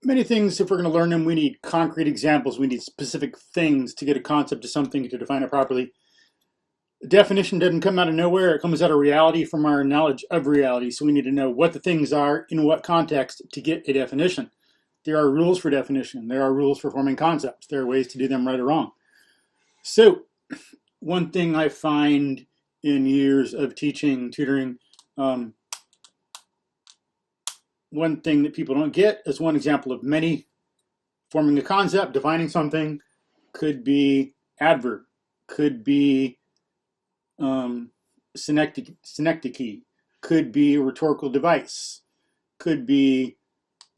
Many things, if we're going to learn them, we need concrete examples. We need specific things to get a concept of something, to define it properly. The definition doesn't come out of nowhere. It comes out of reality from our knowledge of reality. So we need to know what the things are in what context to get a definition. There are rules for definition. There are rules for forming concepts. There are ways to do them right or wrong. So one thing I find in years of teaching, tutoring, one thing that people don't get is one example of many. Forming a concept, defining something, could be adverb, could be synecdoche, could be a rhetorical device, could be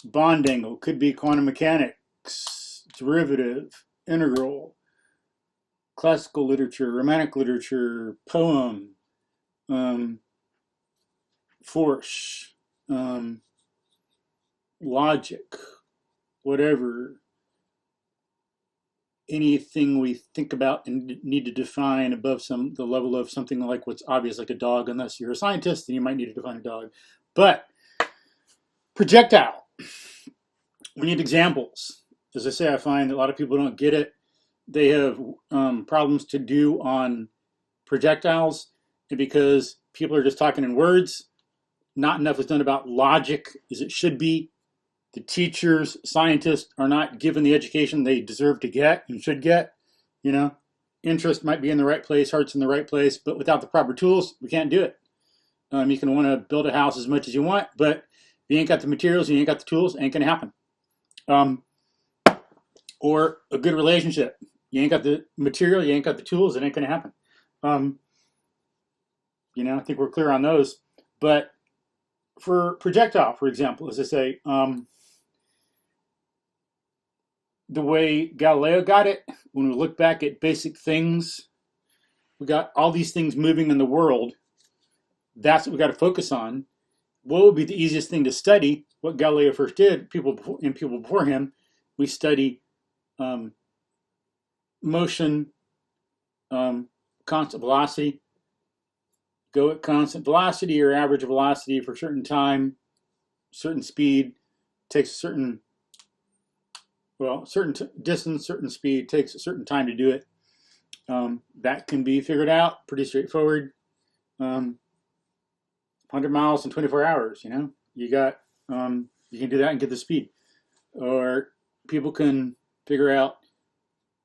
bond angle, could be quantum mechanics, derivative, integral, classical literature, romantic literature, poem, force, logic, whatever, anything we think about and need to define above the level of something like what's obvious, like a dog. Unless you're a scientist, then you might need to define a dog. But projectile, we need examples. As I say, I find that a lot of people don't get it. They have problems to do on projectiles, and because people are just talking in words, not enough is done about logic as it should be. The teachers, scientists are not given the education they deserve to get and should get. You know, interest might be in the right place, heart's in the right place, but without the proper tools, we can't do it. You can want to build a house as much as you want, but if you ain't got the materials, you ain't got the tools, it ain't gonna happen. Or a good relationship, you ain't got the material, you ain't got the tools, it ain't gonna happen. You know, I think we're clear on those. But for projectile, for example, as I say, the way Galileo got it, when we look back at basic things, we got all these things moving in the world. That's what we got to focus on. What would be the easiest thing to study? What Galileo first did, people before him, we study motion, constant velocity. Go at constant velocity or average velocity for a certain time, certain speed, takes a certain distance, certain speed, takes a certain time to do it. That can be figured out pretty straightforward. 100 miles in 24 hours, you know, you can do that and get the speed. Or people can figure out,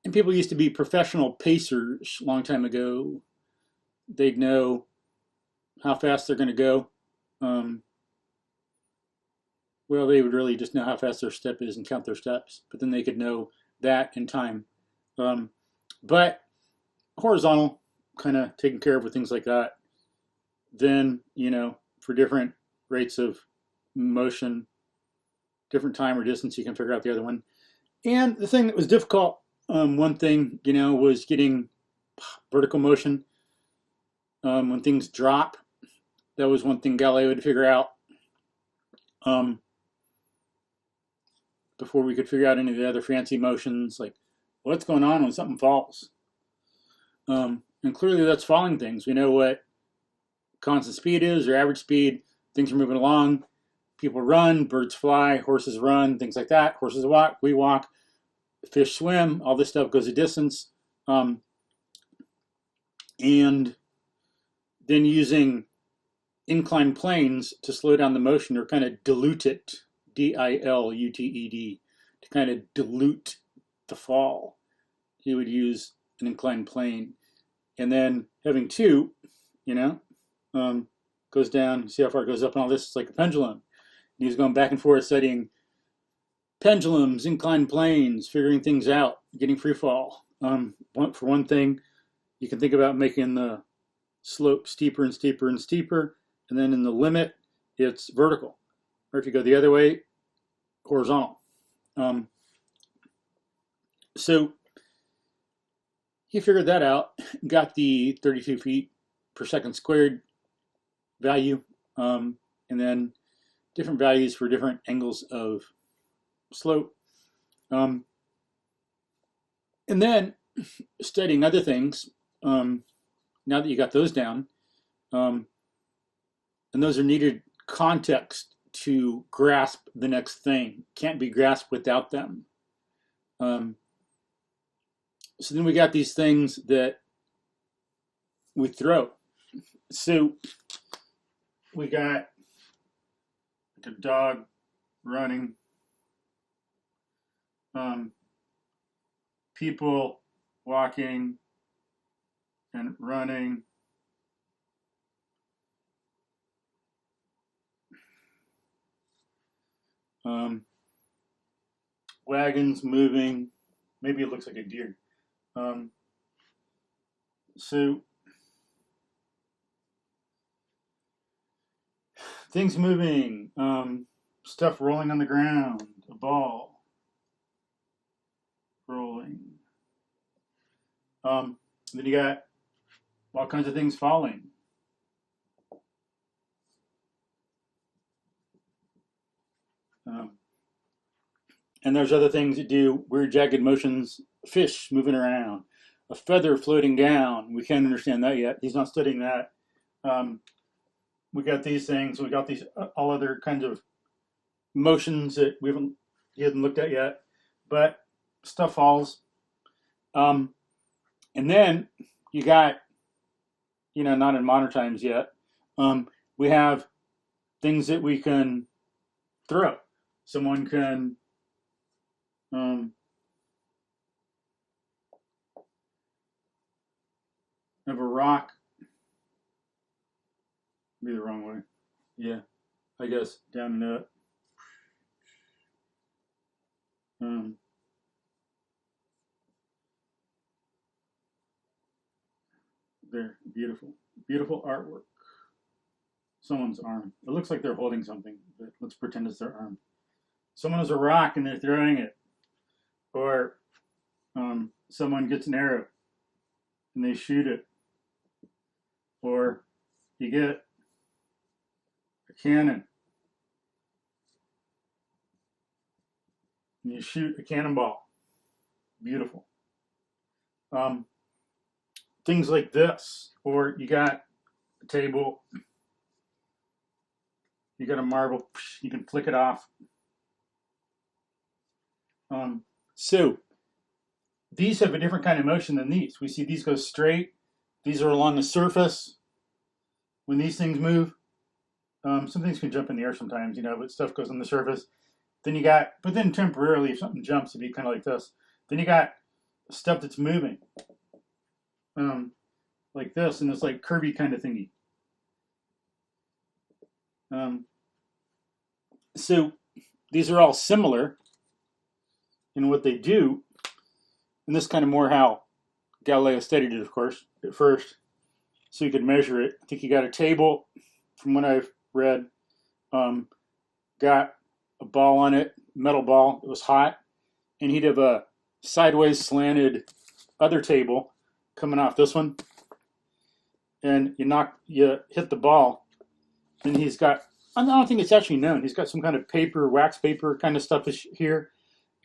and people used to be professional pacers a long time ago. They'd know how fast they're going to go. Well, they would really just know how fast their step is and count their steps, but then they could know that in time. But horizontal, kind of taken care of with things like that. Then, you know, for different rates of motion, different time or distance, you can figure out the other one. And the thing that was difficult, one thing, you know, was getting vertical motion. When things drop, that was one thing Galileo had to figure out. Before we could figure out any of the other fancy motions, like what's going on when something falls. And clearly that's falling things. We know what constant speed is, or average speed. Things are moving along. People run, birds fly, horses run, things like that. Horses walk, we walk, fish swim, all this stuff goes a distance. And then using inclined planes to slow down the motion or kind of dilute it, D-I-L-U-T-E-D, to kind of dilute the fall. He would use an inclined plane. And then having two, you know, goes down, see how far it goes up and all this. It's like a pendulum. And he's going back and forth studying pendulums, inclined planes, figuring things out, getting free fall. For one thing, you can think about making the slope steeper and steeper and steeper, and then in the limit, it's vertical. Or if you go the other way, horizontal. So he figured that out, got the 32 feet per second squared value, and then different values for different angles of slope. And then studying other things, now that you got those down, and those are needed context to grasp the next thing, can't be grasped without them. So then we got these things that we throw. So we got like a dog running, people walking and running, wagons moving. Maybe it looks like a deer. So things moving, stuff rolling on the ground, a ball rolling. Then you got all kinds of things falling. And there's other things that do weird jagged motions, fish moving around, a feather floating down. We can't understand that yet. He's not studying that. We got these things. We got these all other kinds of motions that he hasn't looked at yet. But stuff falls. And then you got, not in modern times yet. We have things that we can throw. Someone can have a rock. Be the wrong way. Yeah, I guess down and up. They're beautiful, beautiful artwork. Someone's arm. It looks like they're holding something, but let's pretend it's their arm. Someone has a rock and they're throwing it. Or someone gets an arrow and they shoot it. Or you get a cannon and you shoot a cannonball. Beautiful. Things like this. Or you got a table, you got a marble, you can flick it off. So these have a different kind of motion than these. We see these go straight. These are along the surface. When these things move, some things can jump in the air sometimes, but stuff goes on the surface. Then but then temporarily, if something jumps, it'd be kind of like this. Then you got stuff that's moving, like this, and it's like curvy kind of thingy. So these are all similar in what they do, and this kind of more how Galileo studied it, of course, at first, so you could measure it. I think he got a table, from what I've read, got a ball on it, metal ball. It was hot, and he'd have a sideways slanted other table coming off this one, and you hit the ball, and he's got, I don't think it's actually known, he's got some kind of paper, wax paper kind of stuff here,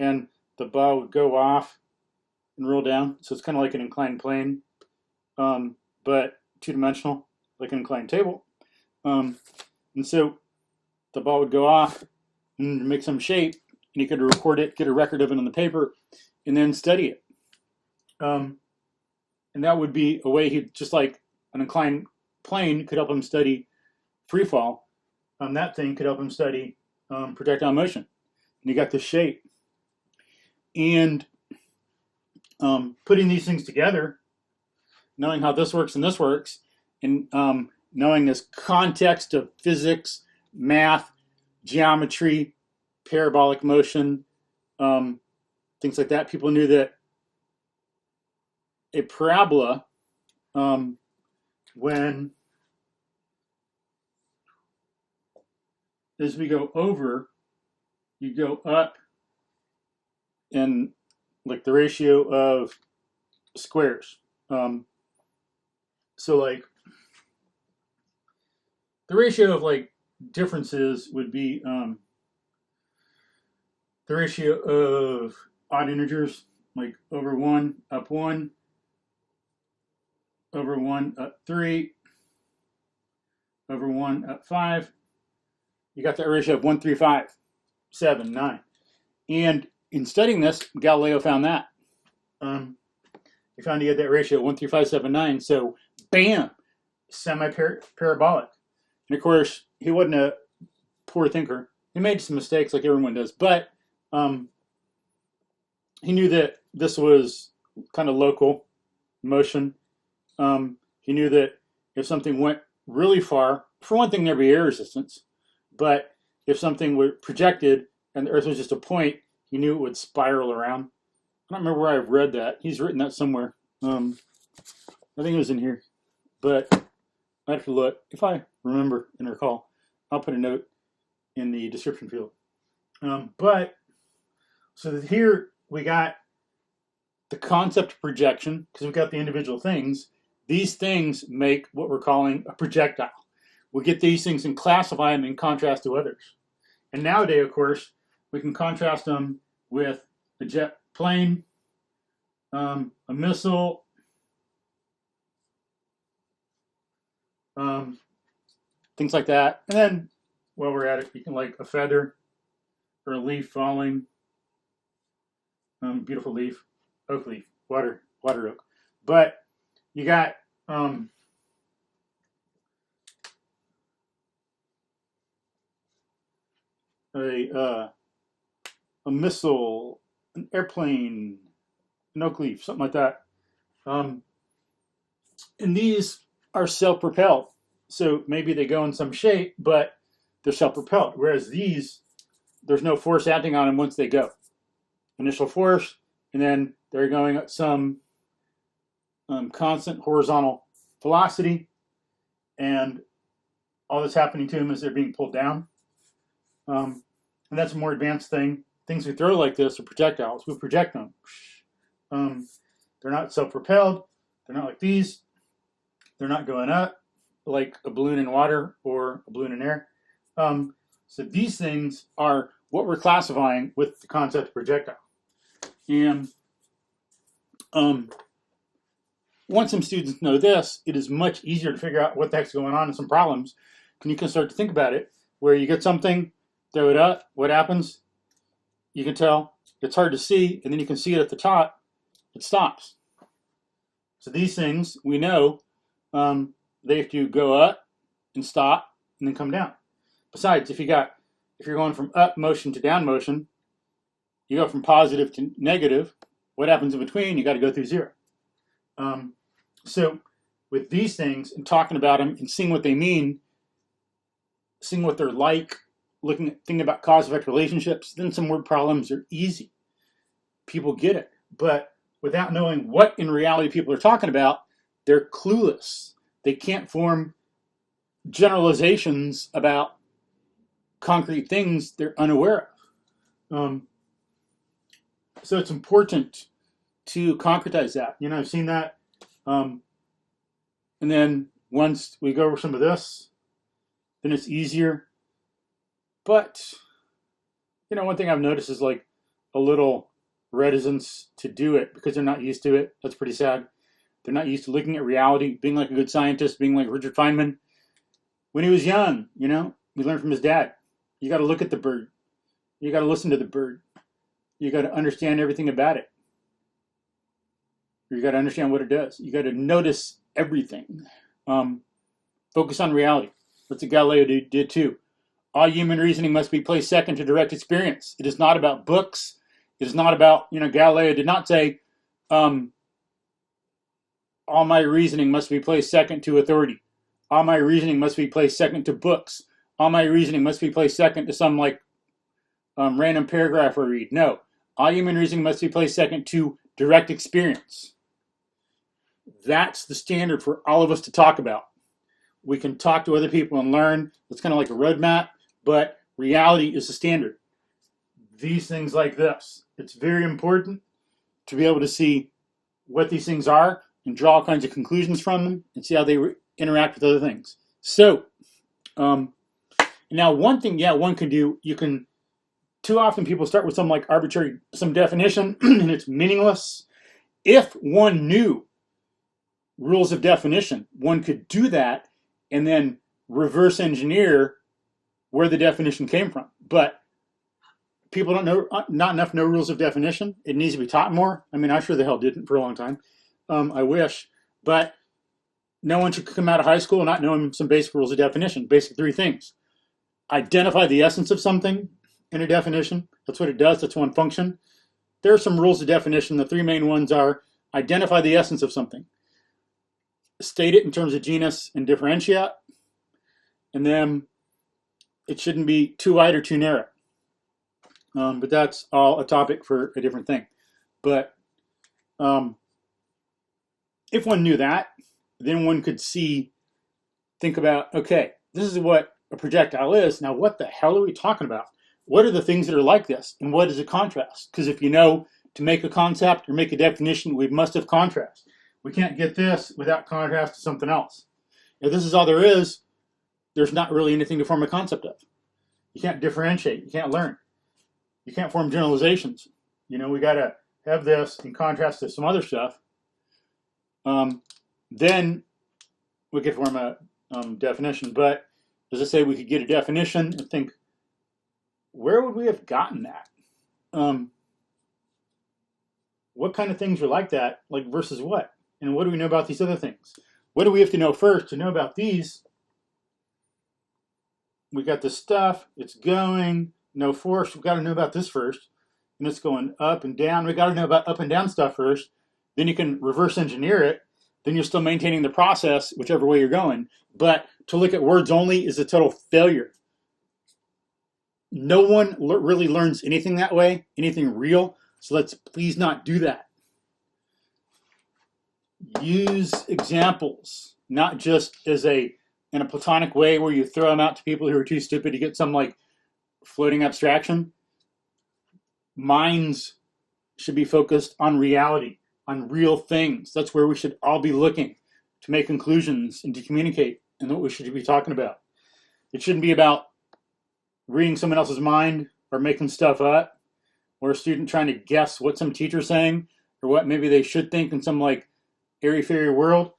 and the ball would go off and roll down. So it's kind of like an inclined plane, but two-dimensional, like an inclined table. And so the ball would go off and make some shape, and you could record it, get a record of it on the paper, and then study it. And that would be a way just like an inclined plane could help him study free fall. That thing could help him study projectile motion. And you got this shape. And putting these things together, knowing how this works and this works, and knowing this context of physics, math, geometry, parabolic motion, things like that, people knew that a parabola, when as we go over, you go up in like the ratio of squares. So like the ratio of like differences would be the ratio of odd integers, like over 1, up 1, over 1, up 3, over 1, up 5. you got that ratio of 1.3579. And in studying this, Galileo found that. He found he had that ratio 1.3579. So, bam, semi-parabolic. And of course, he wasn't a poor thinker. He made some mistakes like everyone does, but he knew that this was kind of local motion. He knew that if something went really far, for one thing, there'd be air resistance, but if something were projected and the Earth was just a point, he knew it would spiral around. I don't remember where I've read that. He's written that somewhere. I think it was in here, but I have to look. If I remember and recall, I'll put a note in the description field. But so here we got the concept of projection, because we've got the individual things. These things make what we're calling a projectile. We get these things and classify them in contrast to others. And nowadays, of course, we can contrast them with a jet plane, a missile, things like that. And then while we're at it, you can like a feather or a leaf falling. Beautiful leaf, oak leaf, water oak. But you got a missile, an airplane, an oak leaf, something like that. And these are self-propelled. So maybe they go in some shape, but they're self-propelled. Whereas these, there's no force acting on them once they go. Initial force, and then they're going at some constant horizontal velocity, and all that's happening to them is they're being pulled down. And that's a more advanced thing. Things we throw like this are projectiles. We project them. They're not self-propelled. They're not like these. They're not going up like a balloon in water or a balloon in air. So these things are what we're classifying with the concept of projectile. And once some students know this, it is much easier to figure out what the heck's going on in some problems. And you can start to think about it, where you get something, throw it up, what happens? You can tell it's hard to see, and then you can see it at the top, it stops. So these things, we know, they have to go up and stop and then come down. Besides, if you're going from up motion to down motion, you go from positive to negative. What happens in between? You got to go through zero. So with these things and talking about them and seeing what they mean, seeing what they're like, thinking about cause-effect relationships, then some word problems are easy. People get it. But without knowing what in reality people are talking about, they're clueless. They can't form generalizations about concrete things they're unaware of. So it's important to concretize that. You know, I've seen that. And then once we go over some of this, then it's easier. But, you know, one thing I've noticed is like a little reticence to do it because they're not used to it. That's pretty sad. They're not used to looking at reality, being like a good scientist, being like Richard Feynman. When he was young, you know, he learned from his dad. You got to look at the bird. You got to listen to the bird. You got to understand everything about it. You got to understand what it does. You got to notice everything. Focus on reality. That's what Galileo did too. All human reasoning must be placed second to direct experience. It is not about books. It is not about, you know, Galileo did not say, all my reasoning must be placed second to authority. All my reasoning must be placed second to books. All my reasoning must be placed second to some like random paragraph I read. No. All human reasoning must be placed second to direct experience. That's the standard for all of us to talk about. We can talk to other people and learn. It's kind of like a roadmap, but reality is the standard. These things like this. It's very important to be able to see what these things are and draw all kinds of conclusions from them and see how they interact with other things. So, now one thing, one can do, too often people start with some definition and it's meaningless. If one knew rules of definition, one could do that and then reverse engineer where the definition came from. But people don't know, not enough know rules of definition. It needs to be taught more. I mean, I sure the hell didn't for a long time. I wish. But no one should come out of high school not knowing some basic rules of definition. Basic three things. Identify the essence of something in a definition. That's what it does. That's one function. There are some rules of definition. The three main ones are identify the essence of something, state it in terms of genus and differentiate, and then it shouldn't be too wide or too narrow. But that's all a topic for a different thing. But if one knew that, then one could think about, okay, this is what a projectile is. Now, what the hell are we talking about? What are the things that are like this? And what is a contrast? Because if you know to make a concept or make a definition, we must have contrast. We can't get this without contrast to something else. If this is all there is, there's not really anything to form a concept of. You can't differentiate. You can't learn. You can't form generalizations. You know, we got to have this in contrast to some other stuff. Then we could form a definition. But as I say, we could get a definition and think, where would we have gotten that? What kind of things are like that? Like versus what? And what do we know about these other things? What do we have to know first to know about these? We got the stuff, it's going, no force. We've got to know about this first. And it's going up and down. We got to know about up and down stuff first. Then you can reverse engineer it. Then you're still maintaining the process, whichever way you're going. But to look at words only is a total failure. No one really learns anything that way, anything real. So let's please not do that. Use examples, not just as in a platonic way where you throw them out to people who are too stupid to get some like floating abstraction. Minds should be focused on reality, on real things. That's where we should all be looking to make conclusions and to communicate and what we should be talking about. It shouldn't be about reading someone else's mind or making stuff up, or a student trying to guess what some teacher's saying or what maybe they should think in some like airy-fairy world.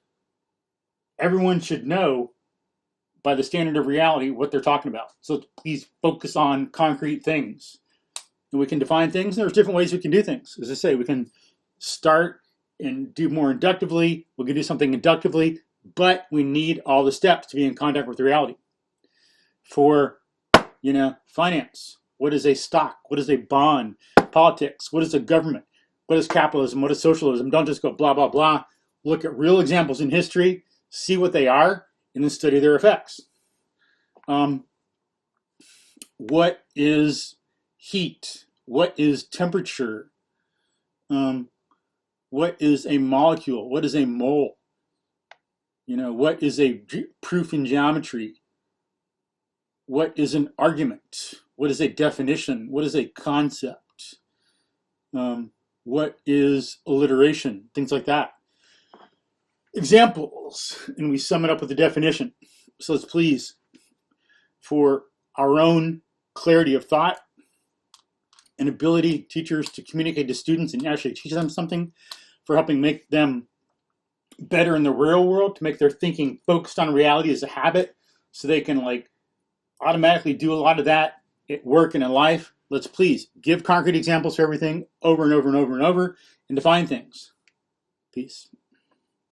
Everyone should know by the standard of reality what they're talking about. So please focus on concrete things. And we can define things, and there's different ways we can do things. As I say, we can start and do more inductively. We can do something inductively, but we need all the steps to be in contact with reality. For finance. What is a stock? What is a bond? Politics. What is a government? What is capitalism? What is socialism? Don't just go blah, blah, blah. Look at real examples in history, see what they are, and then study their effects. What is heat? What is temperature? What is a molecule? What is a mole? What is a proof in geometry? What is an argument? What is a definition? What is a concept? What is alliteration? Things like that. Examples, and we sum it up with a definition. So let's please, for our own clarity of thought and ability, teachers to communicate to students and actually teach them something, for helping make them better in the real world, to make their thinking focused on reality as a habit, so they can automatically do a lot of that at work and in life. Let's please give concrete examples for everything over and over and over and over and define things. Peace.